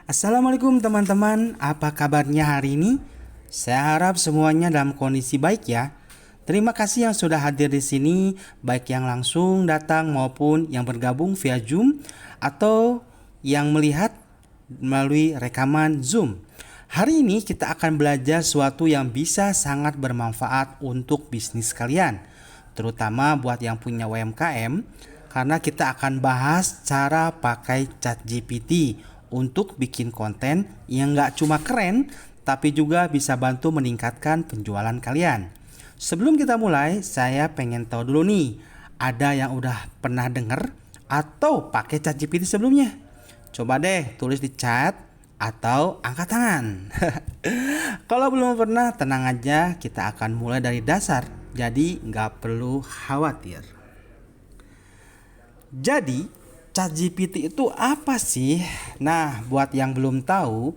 Assalamualaikum teman-teman, apa kabarnya hari ini? Saya harap semuanya dalam kondisi baik ya. Terima kasih yang sudah hadir di sini, baik yang langsung datang maupun yang bergabung via Zoom atau yang melihat melalui rekaman Zoom. Hari ini kita akan belajar sesuatu yang bisa sangat bermanfaat untuk bisnis kalian, terutama buat yang punya UMKM, karena kita akan bahas cara pakai ChatGPT untuk bikin konten yang nggak cuma keren, tapi juga bisa bantu meningkatkan penjualan kalian. Sebelum kita mulai, saya pengen tahu dulu nih, ada yang udah pernah denger atau pakai ChatGPT sebelumnya? Coba deh tulis di chat atau angkat tangan. Kalau belum pernah, tenang aja, kita akan mulai dari dasar, jadi nggak perlu khawatir. Jadi, ChatGPT itu apa sih? Nah, buat yang belum tahu,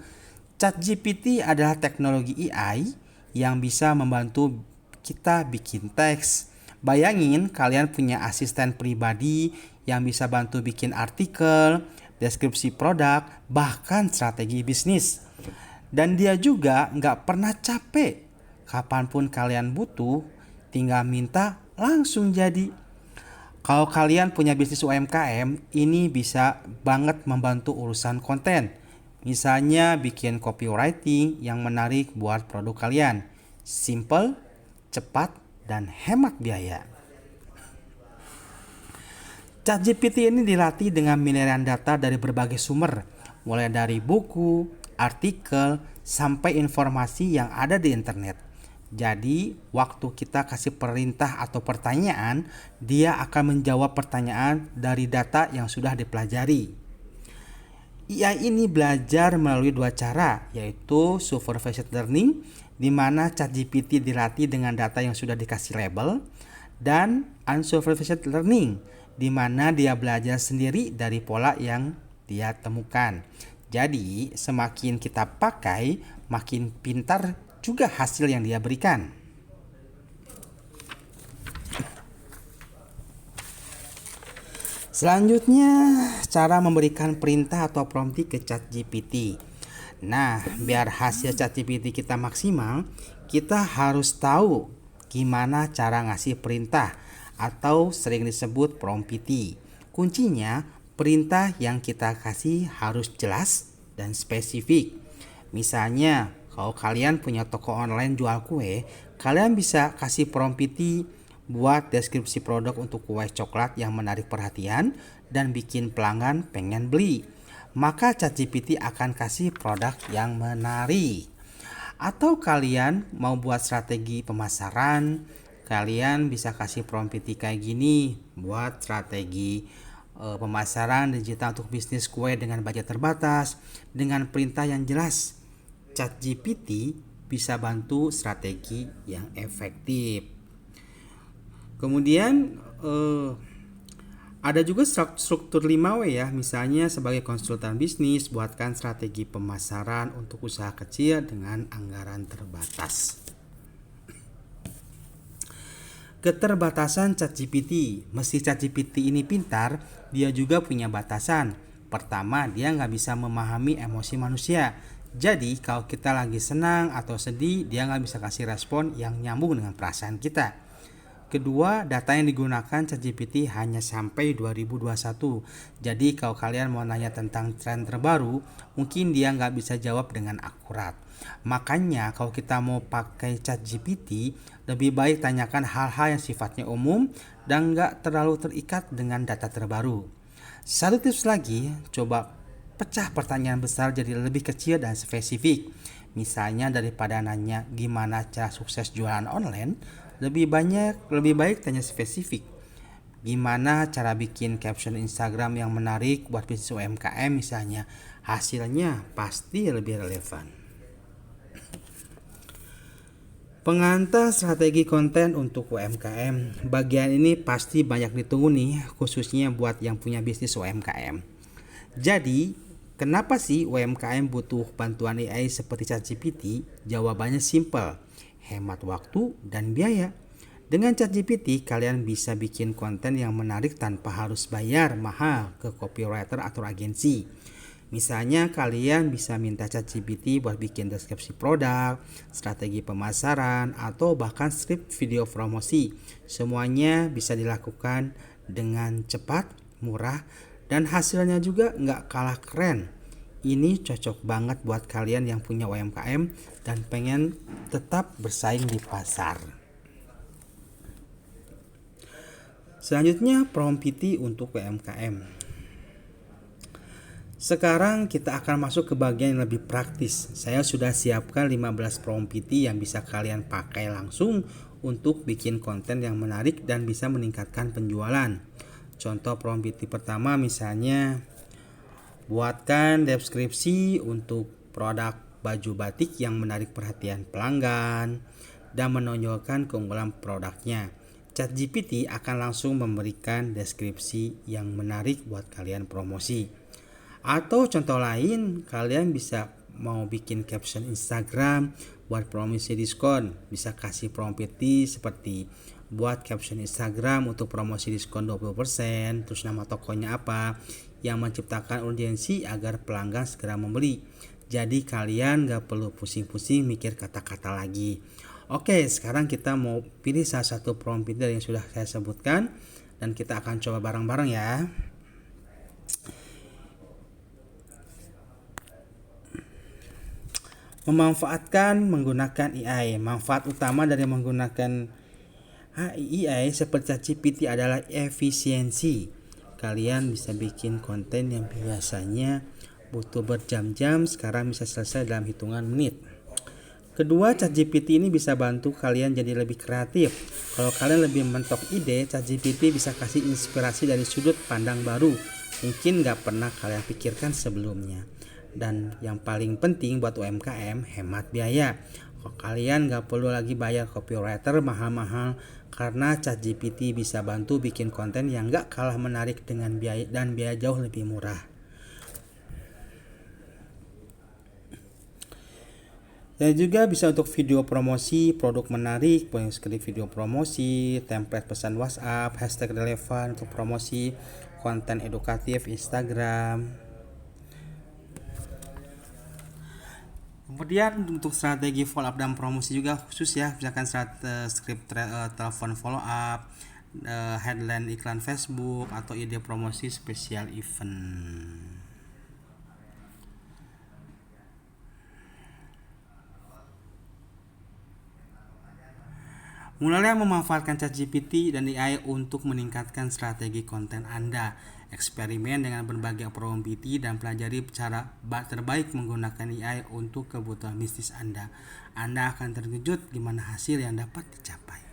ChatGPT adalah teknologi AI yang bisa membantu kita bikin teks. Bayangin kalian punya asisten pribadi yang bisa bantu bikin artikel, deskripsi produk, bahkan strategi bisnis. Dan dia juga nggak pernah capek. Kapanpun kalian butuh, tinggal minta langsung jadi. Kalau kalian punya bisnis UMKM, ini bisa banget membantu urusan konten. Misalnya bikin copywriting yang menarik buat produk kalian. Simple, cepat, dan hemat biaya. ChatGPT ini dilatih dengan miliaran data dari berbagai sumber, mulai dari buku, artikel, sampai informasi yang ada di internet. Jadi, waktu kita kasih perintah atau pertanyaan, dia akan menjawab pertanyaan dari data yang sudah dipelajari. AI ini belajar melalui dua cara, yaitu supervised learning, di mana ChatGPT dilatih dengan data yang sudah dikasih label, dan unsupervised learning, di mana dia belajar sendiri dari pola yang dia temukan. Jadi, semakin kita pakai, makin pintar juga hasil yang dia berikan. Selanjutnya, cara memberikan perintah atau prompt ke ChatGPT. Nah, biar hasil ChatGPT kita maksimal, kita harus tahu gimana cara ngasih perintah atau sering disebut prompt. Kuncinya, perintah yang kita kasih harus jelas dan spesifik. Misalnya, kalau kalian punya toko online jual kue, kalian bisa kasih prompt buat deskripsi produk untuk kue coklat yang menarik perhatian dan bikin pelanggan pengen beli. Maka ChatGPT akan kasih produk yang menarik. Atau kalian mau buat strategi pemasaran, kalian bisa kasih prompt kayak gini buat strategi pemasaran digital untuk bisnis kue dengan budget terbatas dengan perintah yang jelas. ChatGPT bisa bantu strategi yang efektif. Kemudian ada juga struktur 5W ya, misalnya sebagai konsultan bisnis, buatkan strategi pemasaran untuk usaha kecil dengan anggaran terbatas. Keterbatasan ChatGPT, meski ChatGPT ini pintar, dia juga punya batasan. Pertama, dia nggak bisa memahami emosi manusia. Jadi kalau kita lagi senang atau sedih, dia nggak bisa kasih respon yang nyambung dengan perasaan kita. Kedua, data yang digunakan ChatGPT hanya sampai 2021. Jadi kalau kalian mau nanya tentang tren terbaru, mungkin dia nggak bisa jawab dengan akurat. Makanya kalau kita mau pakai ChatGPT, lebih baik tanyakan hal-hal yang sifatnya umum dan nggak terlalu terikat dengan data terbaru. Satu tips lagi, coba pecah pertanyaan besar jadi lebih kecil dan spesifik. Misalnya daripada nanya gimana cara sukses jualan online, lebih baik tanya spesifik. Gimana cara bikin caption Instagram yang menarik buat bisnis UMKM misalnya. Hasilnya pasti lebih relevan. Pengantar strategi konten untuk UMKM. Bagian ini pasti banyak ditunggu nih, khususnya buat yang punya bisnis UMKM. Jadi, kenapa sih UMKM butuh bantuan AI seperti ChatGPT? Jawabannya simple, hemat waktu dan biaya. Dengan ChatGPT, kalian bisa bikin konten yang menarik tanpa harus bayar mahal ke copywriter atau agensi. Misalnya kalian bisa minta ChatGPT buat bikin deskripsi produk, strategi pemasaran, atau bahkan skrip video promosi. Semuanya bisa dilakukan dengan cepat, murah, dan hasilnya juga nggak kalah keren. Ini cocok banget buat kalian yang punya UMKM dan pengen tetap bersaing di pasar. Selanjutnya prompt PT untuk UMKM. Sekarang kita akan masuk ke bagian yang lebih praktis. Saya sudah siapkan 15 prompt PT yang bisa kalian pakai langsung untuk bikin konten yang menarik dan bisa meningkatkan penjualan. Contoh prompt PT pertama misalnya, buatkan deskripsi untuk produk baju batik yang menarik perhatian pelanggan dan menonjolkan keunggulan produknya. ChatGPT akan langsung memberikan deskripsi yang menarik buat kalian promosi. Atau contoh lain, kalian bisa mau bikin caption Instagram buat promosi diskon, bisa kasih prompt seperti buat caption Instagram untuk promosi diskon 20%, terus nama tokonya apa, yang menciptakan urgensi agar pelanggan segera membeli. Jadi kalian gak perlu pusing-pusing mikir kata-kata lagi. Oke, sekarang kita mau pilih salah satu prompt yang sudah saya sebutkan dan kita akan coba bareng-bareng ya. Memanfaatkan menggunakan AI. Manfaat utama dari menggunakan AI seperti ChatGPT adalah efisiensi. Kalian bisa bikin konten yang biasanya butuh berjam-jam, sekarang bisa selesai dalam hitungan menit. Kedua, ChatGPT ini bisa bantu kalian jadi lebih kreatif. Kalau kalian lebih mentok ide, ChatGPT bisa kasih inspirasi dari sudut pandang baru, mungkin gak pernah kalian pikirkan sebelumnya. Dan yang paling penting buat UMKM, hemat biaya. Kalian gak perlu lagi bayar copywriter mahal-mahal karena ChatGPT bisa bantu bikin konten yang gak kalah menarik dengan biaya jauh lebih murah. Dan juga bisa untuk video promosi produk menarik, skrip video promosi, template pesan WhatsApp, hashtag relevan untuk promosi, konten edukatif Instagram. Kemudian untuk strategi follow up dan promosi juga khusus ya, misalkan skrip telepon follow up, headline iklan Facebook, atau ide promosi spesial event. Mulailah memanfaatkan ChatGPT dan AI untuk meningkatkan strategi konten Anda. Eksperimen dengan berbagai prompt PT dan pelajari cara terbaik menggunakan AI untuk kebutuhan bisnis Anda. Anda akan terkejut gimana hasil yang dapat dicapai.